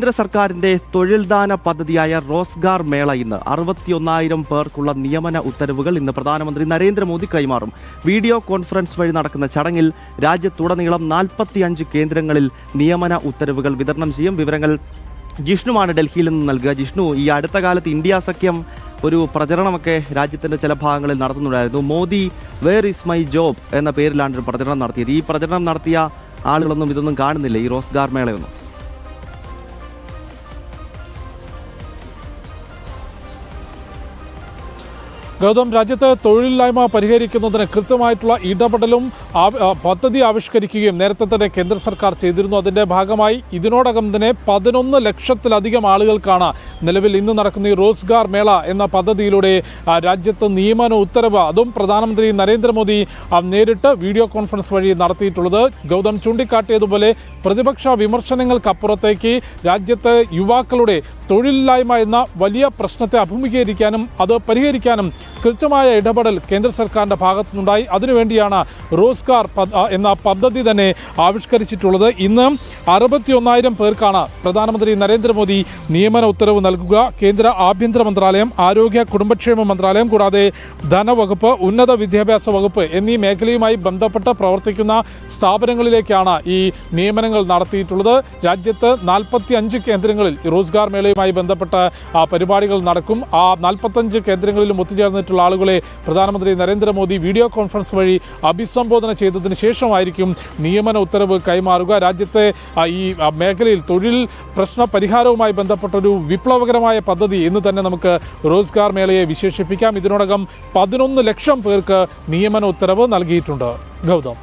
കേന്ദ്ര സർക്കാരിന്റെ തൊഴിൽദാന പദ്ധതിയായ റോസ്ഗാർ മേള ഇന്ന് 61,000 പേർക്കുള്ള നിയമന ഉത്തരവുകൾ ഇന്ന് പ്രധാനമന്ത്രി നരേന്ദ്രമോദി കൈമാറും. വീഡിയോ കോൺഫറൻസ് വഴി നടക്കുന്ന ചടങ്ങിൽ രാജ്യത്തുടനീളം 45 കേന്ദ്രങ്ങളിൽ നിയമന ഉത്തരവുകൾ വിതരണം ചെയ്യും. വിവരങ്ങൾ ജിഷ്ണുവാണ് ഡൽഹിയിൽ നിന്ന് നൽകുക. ജിഷ്ണു, ഈ അടുത്ത കാലത്ത് ഇന്ത്യ സഖ്യം ഒരു പ്രചരണമൊക്കെ രാജ്യത്തിന്റെ ചില ഭാഗങ്ങളിൽ നടത്തുന്നുണ്ടായിരുന്നു. Modi where is my job എന്ന പേരിലാണ് ഒരു പ്രചരണം നടത്തിയത്. ഈ പ്രചരണം നടത്തിയ ആളുകളൊന്നും ഇതൊന്നും കാണുന്നില്ല, ഈ റോസ്ഗാർ മേളയൊന്നും. ഗൗതം, രാജ്യത്ത് തൊഴിലില്ലായ്മ പരിഹരിക്കുന്നതിന് കൃത്യമായിട്ടുള്ള ഇടപെടലും പദ്ധതി ആവിഷ്കരിക്കുകയും നേരത്തെ തന്നെ കേന്ദ്ര സർക്കാർ ചെയ്തിരുന്നു. അതിൻ്റെ ഭാഗമായി ഇതിനോടകം തന്നെ 11 ലക്ഷത്തിലധികം ആളുകൾക്കാണ് നിലവിൽ ഇന്ന് നടക്കുന്ന ഈ റോസ്ഗാർ മേള എന്ന പദ്ധതിയിലൂടെ രാജ്യത്ത് നിയമന ഉത്തരവ് അതും പ്രധാനമന്ത്രി നരേന്ദ്രമോദി നേരിട്ട് വീഡിയോ കോൺഫറൻസ് വഴി നടത്തിയിട്ടുള്ളത്. ഗൗതം ചൂണ്ടിക്കാട്ടിയതുപോലെ പ്രതിപക്ഷ വിമർശനങ്ങൾക്കപ്പുറത്തേക്ക് രാജ്യത്ത് യുവാക്കളുടെ തൊഴിലില്ലായ്മ എന്ന വലിയ പ്രശ്നത്തെ അഭിമുഖീകരിക്കാനും അത് പരിഹരിക്കാനും കൃത്യമായ ഇടപെടൽ കേന്ദ്ര സർക്കാരിൻ്റെ ഭാഗത്തുനിന്നുണ്ടായി. അതിനുവേണ്ടിയാണ് റോസ്ഗാർ എന്ന പദ്ധതി തന്നെ ആവിഷ്കരിച്ചിട്ടുള്ളത്. ഇന്ന് 61,000 പേർക്കാണ് പ്രധാനമന്ത്രി നരേന്ദ്രമോദി നിയമന ഉത്തരവ് നൽകുക. കേന്ദ്ര ആഭ്യന്തര മന്ത്രാലയം, ആരോഗ്യ കുടുംബക്ഷേമ മന്ത്രാലയം, കൂടാതെ ധനവകുപ്പ്, ഉന്നത വിദ്യാഭ്യാസ വകുപ്പ് എന്നീ മേഖലയുമായി ബന്ധപ്പെട്ട് പ്രവർത്തിക്കുന്ന സ്ഥാപനങ്ങളിലേക്കാണ് ഈ നിയമനങ്ങൾ നടത്തിയിട്ടുള്ളത്. രാജ്യത്ത് 45 കേന്ദ്രങ്ങളിൽ റോസ്ഗാർ മേളയുമായി ബന്ധപ്പെട്ട് പരിപാടികൾ നടക്കും. ആ 45 കേന്ദ്രങ്ങളിലും ഒത്തുചേർന്നിട്ടുള്ള ആളുകളെ പ്രധാനമന്ത്രി നരേന്ദ്രമോദി വീഡിയോ കോൺഫറൻസ് വഴി അഭിസംബോധന ചെയ്തതിന് ശേഷമായിരിക്കും നിയമന ഉത്തരവ് കൈമാറുക. രാജ്യത്തെ ഈ മേഖലയിൽ തൊഴിൽ പ്രശ്ന പരിഹാരവുമായി ബന്ധപ്പെട്ടൊരു വിപ്ലവകരമായ പദ്ധതി എന്ന് തന്നെ നമുക്ക് റോസ്ഗാർ മേളയെ വിശേഷിപ്പിക്കാം. ഇതിനോടകം 11 ലക്ഷം പേർക്ക് നിയമന ഉത്തരവ് നൽകിയിട്ടുണ്ട്. ഗൗതം,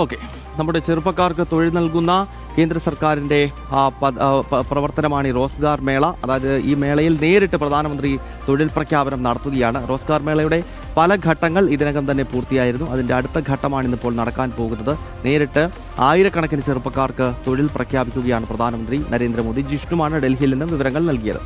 ഓക്കെ, നമ്മുടെ ചെറുപ്പക്കാർക്ക് തൊഴിൽ നൽകുന്ന കേന്ദ്ര സർക്കാരിൻ്റെ പ്രവർത്തനമാണ് ഈ റോസ്ഗാർ മേള. അതായത് ഈ മേളയിൽ നേരിട്ട് പ്രധാനമന്ത്രി തൊഴിൽ പ്രഖ്യാപനം നടത്തുകയാണ്. റോസ്ഗാർ മേളയുടെ പല ഘട്ടങ്ങൾ ഇതിനകം തന്നെ പൂർത്തിയായിരുന്നു. അതിൻ്റെ അടുത്ത ഘട്ടമാണ് ഇന്നിപ്പോൾ നടക്കാൻ പോകുന്നത്. നേരിട്ട് ആയിരക്കണക്കിന് ചെറുപ്പക്കാർക്ക് തൊഴിൽ പ്രഖ്യാപിക്കുകയാണ് പ്രധാനമന്ത്രി നരേന്ദ്രമോദി. ജിഷ്ണുമാണ് ഡൽഹിയിൽ നിന്ന് വിവരങ്ങൾ നൽകിയത്.